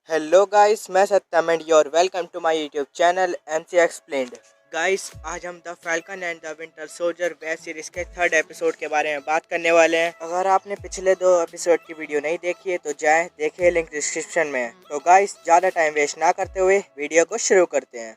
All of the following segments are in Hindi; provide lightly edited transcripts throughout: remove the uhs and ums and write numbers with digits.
हेलो गाइस, मैं Satyam and your welcome to my YouTube channel MC explained. Guys, आज हम the Falcon and the Winter Soldier web series के थर्ड एपिसोड के बारे में बात करने वाले हैं। अगर आपने पिछले 2 एपिसोड की वीडियो नहीं देखी है तो जाएं देखिए, लिंक डिस्क्रिप्शन में है। तो गाइस, ज़्यादा टाइम वेस्ट ना करते हुए वीडियो को शुरू करते हैं।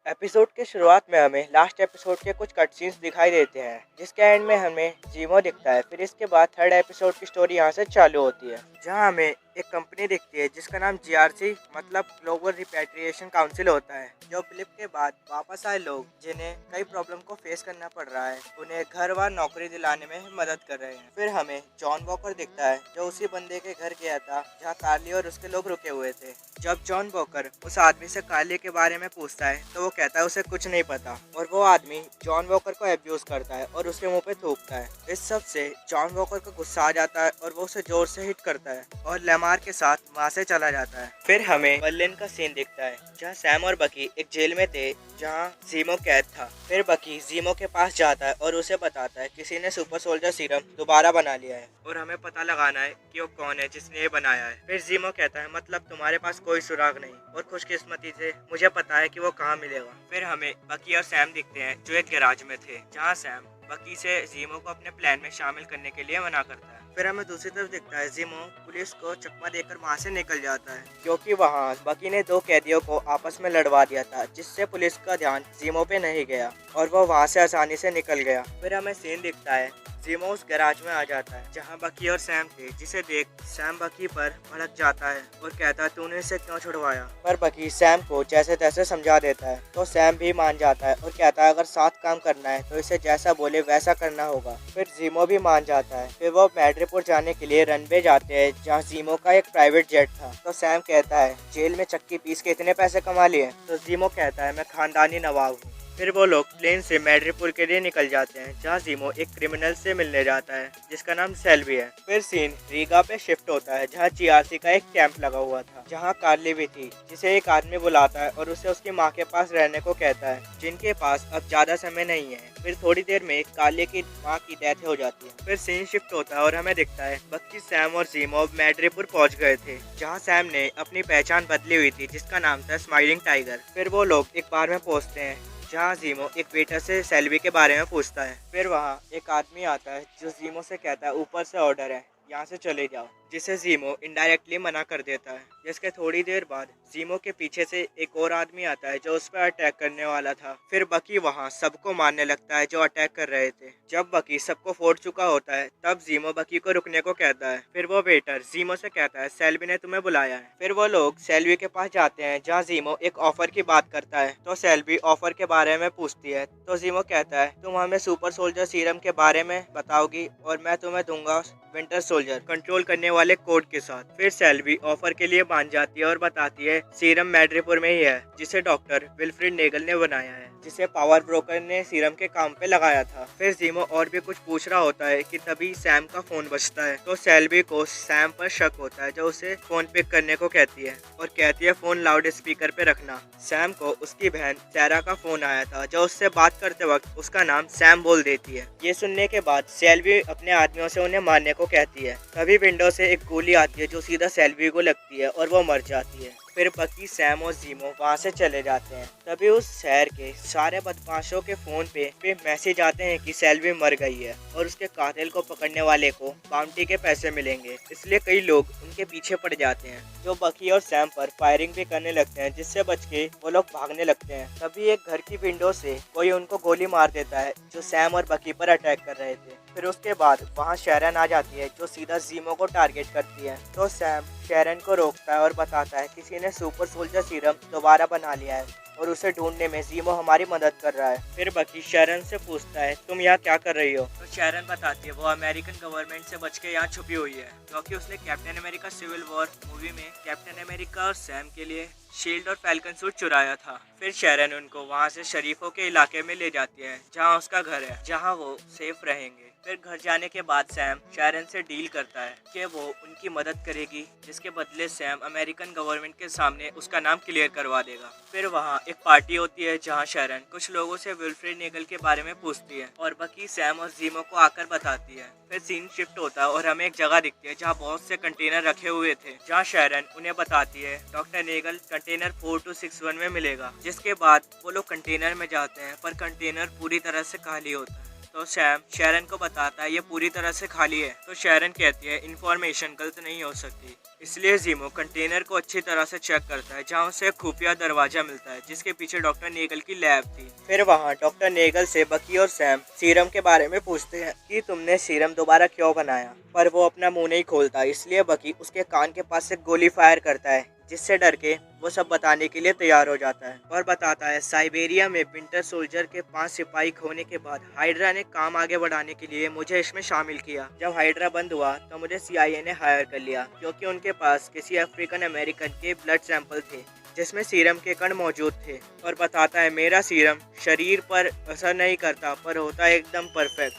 एपिसोड के शुरुआत में हमें लास्ट एपिसोड के कुछ कट सीन्स दिखाई देते हैं, जिसके एंड में हमें जीमो दिखता है। फिर इसके बाद थर्ड एपिसोड की स्टोरी यहाँ से चालू होती है, जहाँ हमें एक कंपनी दिखती है जिसका नाम जीआरसी मतलब ग्लोबल रिपैट्रिएशन काउंसिल होता है, जो ब्लिप के बाद वापस आए लोग जिन्हें कई प्रॉब्लम को फेस करना पड़ रहा है उन्हें घर व नौकरी दिलाने में मदद कर रहे हैं। फिर हमें जॉन वॉकर दिखता है, जो उसी बंदे के घर गया था जहाँ कार्ली और उसके लोग रुके हुए थे। जब जॉन वॉकर उस आदमी से कार्ली के बारे में पूछता है तो वो कहता है उसे कुछ नहीं पता, और वो आदमी जॉन वॉकर को एब्यूज करता है और उसके मुंह पे थूकता है। इस सब से जॉन वॉकर को गुस्सा आ जाता है और वो उसे जोर से हिट करता है और लेमार के साथ वहाँ से चला जाता है। फिर हमें बर्लिन का सीन दिखता है, जहाँ सैम और बकी एक जेल में थे जहाँ जीमो कैद था। फिर बकी जीमो के पास जाता है और उसे बताता है किसी ने सुपर सोल्जर सीरम दोबारा बना लिया है और हमें पता लगाना है कि वो कौन है जिसने ये बनाया है। फिर जीमो कहता है मतलब तुम्हारे पास कोई सुराग नहीं, और खुशकिस्मती से मुझे पता है कि वो कहाँ मिलेगा। फिर हमें बकी और सैम दिखते हैं जो एक गैराज में थे, जहाँ सैम बकी से जीमो को अपने प्लान में शामिल करने के लिए मना करता है। फिर हमें दूसरी तरफ दिखता है जीमो पुलिस को चकमा देकर वहाँ से निकल जाता है, क्योंकि वहाँ बकी ने 2 कैदियों को आपस में लड़वा दिया था, जिससे पुलिस का ध्यान जीमो पे नहीं गया और वो वहाँ से आसानी से निकल गया। फिर हमें सीन दिखता है जीमो उस गैराज में आ जाता है जहाँ बकी और सैम थे, जिसे देख सैम बकी पर भड़क जाता है और कहता है तूने इसे क्यों छुड़वाया। पर बकी सैम को जैसे तैसे समझा देता है, तो सैम भी मान जाता है और कहता है अगर साथ काम करना है तो इसे जैसा बोले वैसा करना होगा। फिर जीमो भी मान जाता है। फिर वो मैड्रिपुर जाने के लिए रनवे जाते हैं, जहाँ जीमो का एक प्राइवेट जेट था। तो सैम कहता है जेल में चक्की पीस के इतने पैसे कमा लिए। तो जीमो कहता है मैं खानदानी नवाब हूँ। फिर वो लोग प्लेन से मैड्रिपुर के लिए निकल जाते हैं, जहाँ जीमो एक क्रिमिनल से मिलने जाता है जिसका नाम सेल्वी है। फिर सीन रीगा पे शिफ्ट होता है, जहाँ जीआरसी का एक कैंप लगा हुआ था, जहाँ कार्ली भी थी, जिसे एक आदमी बुलाता है और उसे उसकी माँ के पास रहने को कहता है, जिनके पास अब ज्यादा समय नहीं है। फिर थोड़ी देर में कार्ली की माँ की डेथ हो जाती है। फिर सीन शिफ्ट होता है और हमें दिखता है बक्की सैम और जीमो मैड्रिपुर पहुँच गए थे, जहाँ सैम ने अपनी पहचान बदली हुई थी जिसका नाम था स्माइलिंग टाइगर। फिर वो लोग एक बार में पहुँचते हैं, जहाँ जीमो एक वेटर से सेल्वी के बारे में पूछता है। फिर वहाँ एक आदमी आता है जो जीमो से कहता है ऊपर से ऑर्डर है, यहाँ से चले जाओ, जिसे जीमो इनडायरेक्टली मना कर देता है। जिसके थोड़ी देर बाद जीमो के पीछे से एक और आदमी आता है जो उस पर अटैक करने वाला था। फिर बकी वहाँ सबको मारने लगता है जो अटैक कर रहे थे। जब बकी सबको फोड़ चुका होता है तब जीमो बकी को रुकने को कहता है। फिर वो वेटर जीमो से कहता है सेल्वी ने तुम्हें बुलाया है। फिर वो लोग सेल्वी के पास जाते हैं, जहाँ जीमो एक ऑफर की बात करता है। तो सेल्वी ऑफर के बारे में पूछती है, तो जीमो कहता है तुम हमें सुपर सोल्जर सीरम के बारे में बताओगी और मैं तुम्हें दूंगा विंटर सोल्जर कंट्रोल करने वाले कोड के साथ। फिर सेल्वी ऑफर के लिए मान जाती है और बताती है सीरम मैड्रिपुर में ही है, जिसे डॉक्टर विल्फ्रेड नेगल ने बनाया है, जिसे पावर ब्रोकर ने सीरम के काम पे लगाया था। फिर जीमो और भी कुछ पूछ रहा होता है कि तभी सैम का फोन बजता है। तो सेल्वी को सैम पर शक होता है, जो उसे फोन पिक करने को कहती है और कहती है फोन लाउड स्पीकर पे रखना। सैम को उसकी बहन सैरा का फोन आया था, जो उससे बात करते वक्त उसका नाम सैम बोल देती है। ये सुनने के बाद सेल्वी अपने आदमियों से उन्हें मारने को कहती है। तभी विंडो से एक गोली आती है जो सीधा सेल्वी को लगती है और वो मर जाती है। फिर बकी सैम और जीमो वहाँ से चले जाते हैं। तभी उस शहर के सारे बदमाशों के फोन पे मैसेज आते हैं कि सेल्वी मर गई है और उसके कातिल को पकड़ने वाले को बाउंटी के पैसे मिलेंगे। इसलिए कई लोग उनके पीछे पड़ जाते हैं, जो बकी और सैम पर फायरिंग भी करने लगते हैं, जिससे बच के वो लोग भागने लगते हैं। तभी एक घर की विंडो से कोई उनको गोली मार देता है, जो सैम और बकी पर अटैक कर रहे थे। फिर उसके बाद वहाँ शैरन आ जाती है, जो सीधा जीमो को टारगेट करती है। तो सैम शैरन को रोकता है और बताता है किसी ने सुपर सोल्जर सीरम दोबारा बना लिया है और उसे ढूंढने में जीमो हमारी मदद कर रहा है। फिर बकी शैरन से पूछता है तुम यहाँ क्या कर रही हो। तो शैरन बताती है वो अमेरिकन गवर्नमेंट से बच के यहाँ छुपी हुई है, क्योंकि उसने Captain America civil war movie में कैप्टन अमेरिका और सैम के लिए शील्ड और फैल्कन सूट चुराया था। फिर शैरन उनको वहाँ से शरीफों के इलाके में ले जाती है, जहाँ उसका घर है, जहाँ वो सेफ रहेंगे। फिर घर जाने के बाद सैम शैरन से डील करता है कि वो उनकी मदद करेगी, जिसके बदले सैम अमेरिकन गवर्नमेंट के सामने उसका नाम क्लियर करवा देगा। फिर वहाँ एक पार्टी होती है जहाँ शैरन कुछ लोगों से विल्फ्रेड नेगल के बारे में पूछती है और बकी सैम और जीमो को आकर बताती है। फिर सीन शिफ्ट होता है और हमें एक जगह दिखती है जहाँ बहुत से कंटेनर रखे हुए थे, जहाँ शैरन उन्हें बताती है डॉक्टर नेगल कंटेनर 4261 में मिलेगा। जिसके बाद वो लोग कंटेनर में जाते हैं पर कंटेनर पूरी तरह से खाली होता है। तो सैम शैरन को बताता है ये पूरी तरह से खाली है। तो शैरन कहती है इन्फॉर्मेशन गलत नहीं हो सकती, इसलिए जीमो कंटेनर को अच्छी तरह से चेक करता है, जहाँ उसे एक खुफिया दरवाजा मिलता है जिसके पीछे डॉक्टर नेगल की लैब थी। फिर वहाँ डॉक्टर नेगल से बकी और सैम सीरम के बारे में पूछते हैं कि तुमने सीरम दोबारा क्यों बनाया, पर वो अपना मुंह नहीं खोलता, इसलिए बकी उसके कान के पास से गोली फायर करता है, जिससे डर के वो सब बताने के लिए तैयार हो जाता है और बताता है साइबेरिया में विंटर सोल्जर के 5 सिपाही खोने के बाद हाइड्रा ने काम आगे बढ़ाने के लिए मुझे इसमें शामिल किया। जब हाइड्रा बंद हुआ तो मुझे CIA ने हायर कर लिया, क्योंकि उनके पास किसी अफ्रीकन अमेरिकन के ब्लड सैंपल थे जिसमें सीरम के कण मौजूद थे। और बताता है मेरा सीरम शरीर पर असर नहीं करता पर होता है एकदम परफेक्ट,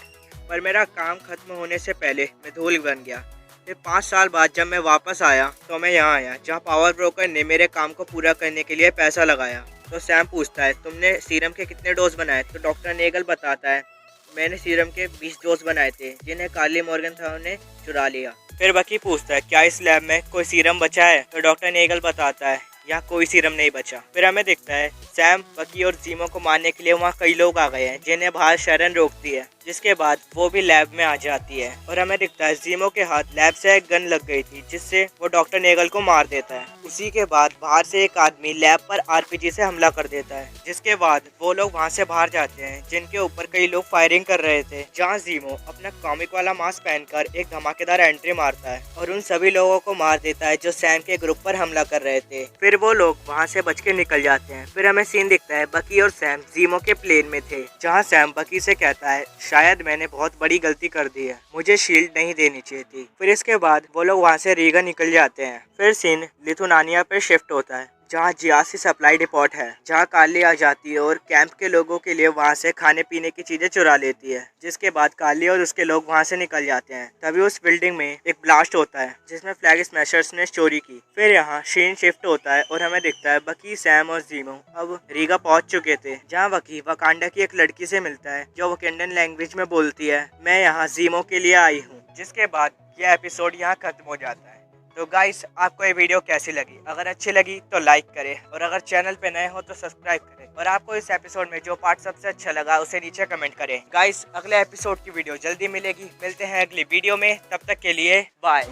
पर मेरा काम खत्म होने से पहले मैं धूल बन गया। फिर 5 साल बाद जब मैं वापस आया तो मैं यहाँ आया जहाँ पावर ब्रोकर ने मेरे काम को पूरा करने के लिए पैसा लगाया। तो सैम पूछता है तुमने सीरम के कितने डोज बनाए? तो डॉक्टर नेगल बताता है मैंने सीरम के 20 डोज बनाए थे, जिन्हें कार्ली मॉर्गनथाउ ने चुरा लिया। फिर बकी पूछता है क्या इस लैब में कोई सीरम बचा है? तो डॉक्टर नेगल बताता है यहाँ कोई सीरम नहीं बचा। फिर हमें दिखता है सैम बकी और जीमो को मारने के लिए वहाँ कई लोग आ गए हैं, जिन्हें बाहर शैरन रोकती है, जिसके बाद वो भी लैब में आ जाती है। और हमें दिखता है जीमो के हाथ लैब से एक गन लग गई थी, जिससे वो डॉक्टर नेगल को मार देता है। उसी के बाद बाहर से एक आदमी लैब पर RPG से हमला कर देता है, जिसके बाद वो लोग वहाँ से बाहर जाते हैं, जिनके ऊपर कई लोग फायरिंग कर रहे थे, जहाँ जीमो अपना कॉमिक वाला मास्क पहनकर एक धमाकेदार एंट्री मारता है और उन सभी लोगों को मार देता है जो सैम के ग्रुप पर हमला कर रहे थे। फिर वो लोग वहाँ से बच के निकल जाते हैं। फिर हमें सीन दिखता है बकी और सैम जीमो के प्लेन में थे, जहाँ सैम बकी से कहता है शायद मैंने बहुत बड़ी गलती कर दी है, मुझे शील्ड नहीं देनी चाहिए थी। फिर इसके बाद वो लोग वहाँ से रीगा निकल जाते हैं। फिर सीन लिथुआनिया पे शिफ्ट होता है, जहाँ जियासी सप्लाई डिपोट है, जहाँ कार्ली आ जाती है और कैंप के लोगों के लिए वहाँ से खाने पीने की चीजें चुरा लेती है। जिसके बाद कार्ली और उसके लोग वहाँ से निकल जाते हैं। तभी उस बिल्डिंग में एक ब्लास्ट होता है जिसमें फ्लैग स्मैशर्स ने चोरी की। फिर यहाँ सीन शिफ्ट होता है और हमें दिखता है बकी, सैम और जीमो अब रीगा पहुँच चुके थे, जहाँ बकी वकांडा की एक लड़की से मिलता है जो वकेंडन लैंग्वेज में बोलती है मैं यहाँ जीमो के लिए आई हूँ। जिसके बाद यह एपिसोड यहाँ खत्म हो जाता है। तो गाइस आपको ये वीडियो कैसी लगी? अगर अच्छी लगी तो लाइक करें और अगर चैनल पे नए हो तो सब्सक्राइब करें और आपको इस एपिसोड में जो पार्ट सबसे अच्छा लगा उसे नीचे कमेंट करें। गाइस अगले एपिसोड की वीडियो जल्दी मिलेगी, मिलते हैं अगली वीडियो में, तब तक के लिए बाय।